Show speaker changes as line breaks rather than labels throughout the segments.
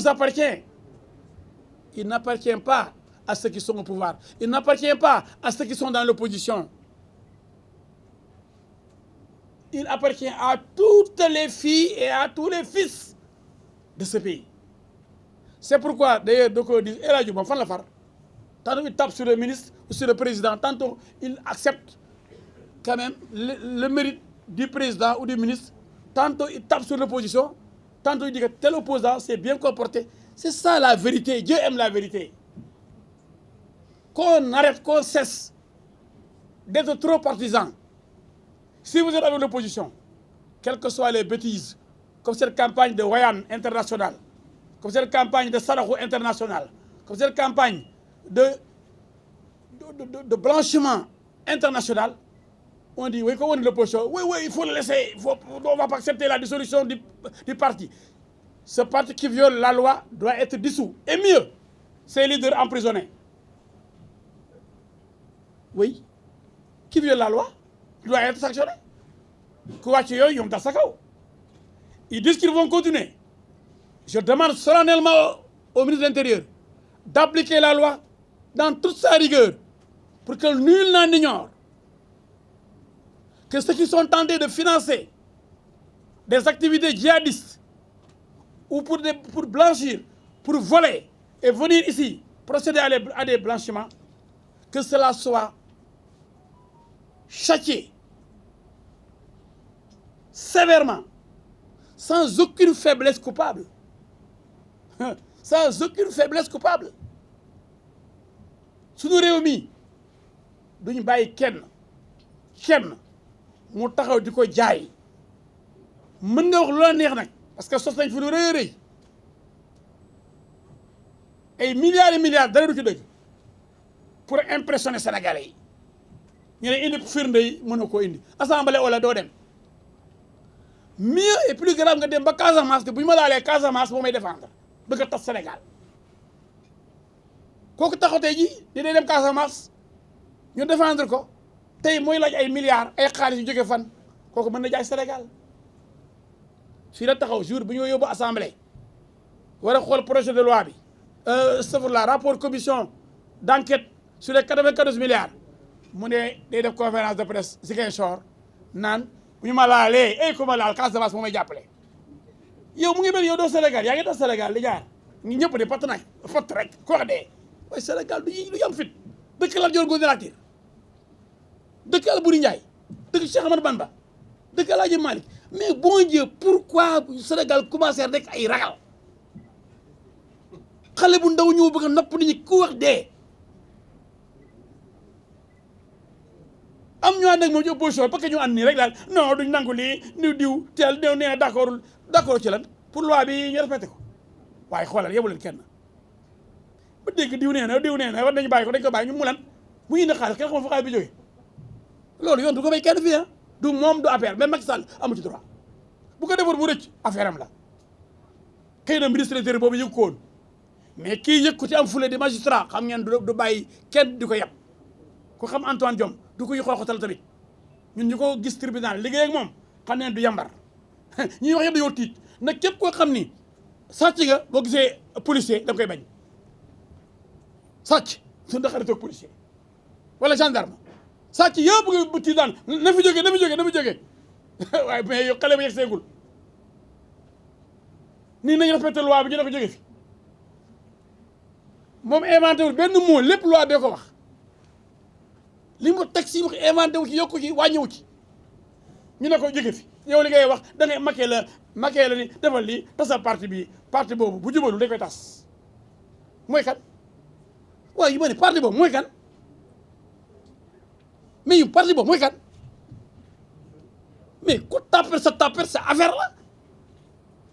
appartient. Il n'appartient pas à ceux qui sont au pouvoir. Il n'appartient pas à ceux qui sont dans l'opposition. Il appartient à toutes les filles et à tous les fils de ce pays. C'est pourquoi, d'ailleurs, donc, dit, El Hadji Diouf fan la far. Tantôt il tape sur le ministre ou sur le président, tantôt il accepte quand même le mérite du président ou du ministre, tantôt il tape sur l'opposition, tantôt il dit que tel opposant s'est bien comporté. C'est ça la vérité. Dieu aime la vérité. Qu'on arrête, qu'on cesse d'être trop partisan. Si vous êtes avec l'opposition, quelles que soient les bêtises, comme cette campagne de Wayan internationale, comme cette campagne de Sarakou international, comme cette campagne de blanchiment international, on dit, oui, comment on dit l'opposition? Oui, il faut le laisser, on ne va pas accepter la dissolution du parti. Ce parti qui viole la loi doit être dissous. Et mieux, ses leaders emprisonnés. Oui, qui viole la loi doit être sanctionné. Ils disent qu'ils vont continuer. Je demande solennellement au ministre de l'Intérieur d'appliquer la loi dans toute sa rigueur pour que nul n'en ignore que ceux qui sont tentés de financer des activités djihadistes ou pour blanchir, pour voler et venir ici procéder à des blanchiments, que cela soit châtié sévèrement, sans aucune faiblesse coupable. Sans aucune faiblesse coupable. Suñu réew mi duñu bàyyi kenn mu taxaw di ko jaay mën nga wax lu la neex nag parce que sos nañ fi lu rëy a rëy ay milliards et milliards dara du ci dëgg pour impressionner Sénégalais yi ñu ne indi firnde yi mën na koo indi assemblée wala doo dem mieux et plus grave nga dem ba Casamance te bu ñu ma laalee Casamance moo may défendre bëgg a tas Sénégal kooku taxaw tey ji di day dem Casamance ñu défendre ko tey mooy laaj ay milliards ay xaalis yu jóge fan kooku mën na jaay Sénégal fii la taxaw jour bu ñu yóbbu assemblée war a xool projet de loi bi la rapport commission d'enquête sur les 94 milliards mu ne day def conférence de presse Ziguinchor naan bu ñu ma laalee ku ma laal Casamance moo may jàppale yow mu ngi mel yow doo Sénégal yaa ngi tas Sénégal di jaar ñi ñëpp de pat nañ fott rek ku wax dee waaye Sénégal du yam fit dëkk Lat Joor Ngoone Latiir dëkk Alboury Ndiaye dëkk Cheikh Ahmadou Bamba dëkk El Hadji Malick mais bon Dieu pourquoi Sénégal commencé rek ay ragal xale bu ndaw ñëw bëgg a nopp nit ñi ku wax dee am ñu ànd ak moom ci opposition parce que ñu ànd nii rek daal non duñ nangu lii diw teel néew nee d'accord ci lan pour loi bi ñu respecté ko waaye xoolal yebu leen kenn ba dégg diw nee na war nañu bàyyi ko dañ ko bàyyi ñu mu lan mu indi xaalis kenn xamul fa xaalis bi jógee loolu yoon du ko may kenn fii du moom du affaire même Macky Sall amu ci droit bu ko defoon bu rëcc affaire am la xëy na ministre de l'Intérieur boobu yëg ko woon mais kii yëg ko ci am fule di magistrat xam ngeen du bàyyi kenn di ko yeb ku xam Antoine Diome du ko yu xooxatal tamit ñun ñu ko gis tribunal liggéey ak moom xam ne du yambar ñuy wax yëpp dañoo tiit nag képp koo xam ni sàcc nga boo gisee policier da nga koy bañ sàcc suñu da xaritoog policier wala gendarme sàcc yëpp nga bu tiit daan na fi jógee waaye mais yow xale ba yegg seegul nii nañ respecté loi bi ñu ne ko jóge fi moom inventé wul benn mot lépp loi bee ko wax li mu teg si wax inventé wu ci yokku ci wàññiwu ci ñu ne ko jóge fi yow li ngay wax da ngay makkee la ni defal lii tasal parti boobu bu jubalul dañ koy tas mooy kan waaye yu ma ne parti boobu mooy kan mais yu parti boobu mooy kan mais ku tapet sa affaire la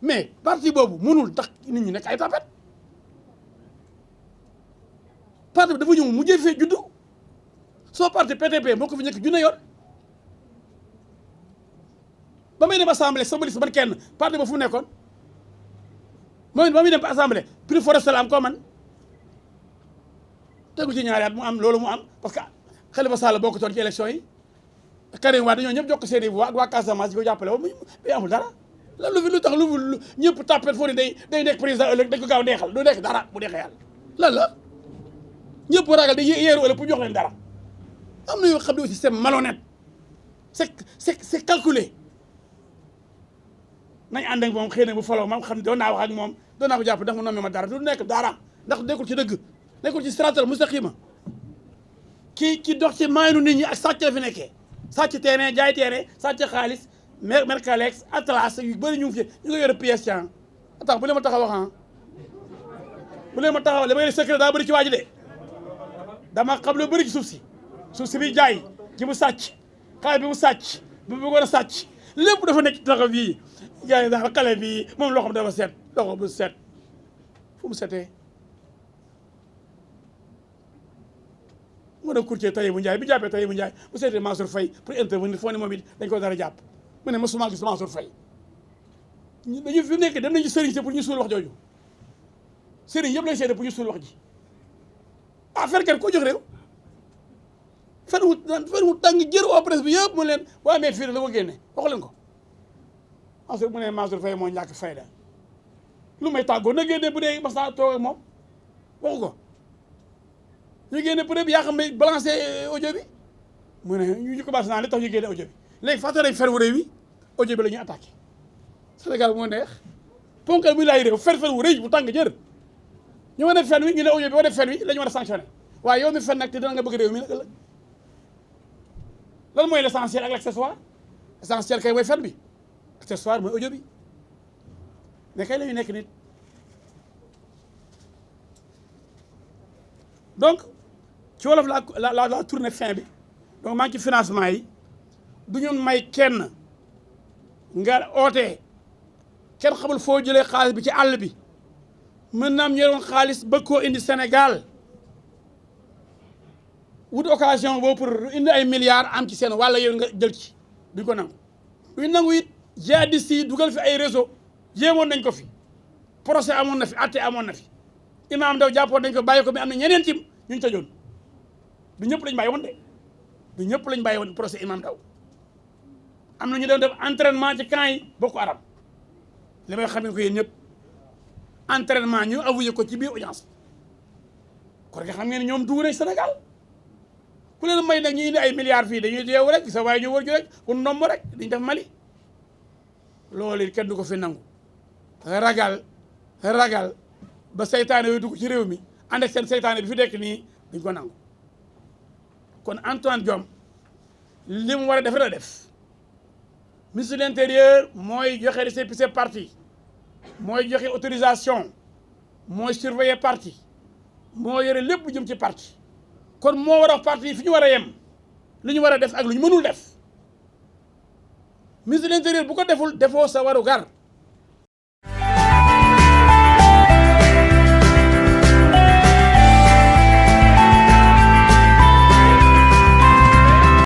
mais parti boobu mënul tax nit ñi nekk ay tapet parti bi dafa ñëw mujjee fee juddu soo parti PTP moo ko fi nekk junne yoon ba may dem assemblée sama liste man kenn parti ba fu mu nekkoon mooy ba muy dem assemblée prix forestier am ko man tegu ci ñaari at mu am loolu mu am parce que Khalifa Sall bokkutoon ci élection yi Karim Wade dañoo ñëpp jokk seen i voix waa Casamance yi ko jàppale woon mais amul dara lan lu fi lu tax lu ñëpp tàppet foo ne day nekk président ëllëg dañ ko gaaw neexal du nekk dara bu neexee yàlla lan la ñëpp ragal day yeeru ëllëg pour jox leen dara am na yoo xam ne aussi c'est malhonnête c'est calculé nañ ànd ak moom xëy na bu faloo moom xam ne doon naa wax ak moom doon naa ko jàpp ndax mu nommé ma dara du nekk dara ndax nekkul ci dëgg nekkul ci siraatal mustaqima ki dox ci maaynu nit ñi ak sàcc la fi nekkee sàcc terrain jaay terrain sàcc xaalis Mercalex Atlas yu bëri ñu ngi fi ñu ngi yore pièce ci attends bu leen ma taxaw wax bu leen ma taxaw li may secret daa bëri ci waa ji de dama xam lu bëri ci suuf si bi jaay ji mu sàcc xaalis bi mu sàcc bi mu bëggoon a sàcc lépp dafa nekk ci taxaw bii gars yi daal xale bi moom loxoom dafa set loxo bu set fu mu setee mu ne courtier Tahibou Ndiaye bi jàppee Tahibou Ndiaye bu seetee Mansour Faye pour intervenir foo ne moom it dañ ko dara jàpp mu ne mosuma gis Mansour Faye dañu fi nekk dem nañu ci sëriñ si pour ñu suul wax jooju sëriñ yëpp lañ seede pour ñu suul wax ji ah fenkat koo jox réew fen wu tàng jër au presse bi yëpp mu leen waa mais fii la ko génne waxu leen ko Mansour mu ne Mansour Faye moo ñàkk fayda lu may tàggoo na génne bu dee mas naa toog ak moom waxu ko ñu génne preuve yaa xam ne balancé audio bi mu ne ñu commencé naa li tax ñu génne audio bi léegi fàtte nañ fen wu réew yi audio bi la ñuy attaqué Sénégal bu moo neex ponkal muy laay réew fen wu rëy bu tàng jër ñu wane fen wi ñu ne audio bi wane fen wi la ñu war a sanctionné waaye yow mi fen nag te dina nga bëgg réew mi nag ëllëg lan mooy l' essentiel ak l' accessoire essentiel kay mooy fen bi accessoire mooy audio bi mais kay la ñu nekk nit donc ci wolof la tournée fin bi donc maa ngi ci financement yi du ñun may kenn nga ootee kenn xamul foo jëlee xaalis bi ci àll bi mën naam ñoroon xaalis bëgg koo indi Sénégal wut occasion boobu pour indi ay milliards am ci seen wàlla yow nga jël ci duñ ko nangu duñ nangu it jihadistes yi dugal fi ay réseau jéemoon nañ ko fi procès amoon na fi atte amoon na fi Imam Ndaw jàppoon nañ ko bàyyi ko mais am na ñeneen ci ñu tëjoon du ñëpp lañ bàyyi woon de du ñëpp lañ bàyyi woon procès Imam Ndaw am na ñu doon def entraînement ci camp yi Boko Haram li may xamee ko yéen ñëpp entraînement ñu avoué ko ci biir audience kon nga xam ngeen ne ñoom dugg nañ Sénégal ku leen may nag ñu indi ay milliards fii dañuy yeewu rek sa waaye ñu wër ju rek ku ndomb rek dañ def Mali loolu it kenn du ko fi nangu ragal ba seytaane yooyu dugg ci réew mi ànd ak seen seytaane bi fi nekk nii duñ ko nangu kon Antoine Diome li mu war a def la def ministre de l'intérieur mooy joxe récépissé parti mooy joxe autorisation mooy surveiller parti moo yore lépp jëm ci parti kon moo war a parti fi ñu war a yem li ñu war a def ak lu ñu mënul def ministre de l'intérieur bu ko deful defoo sa waru gar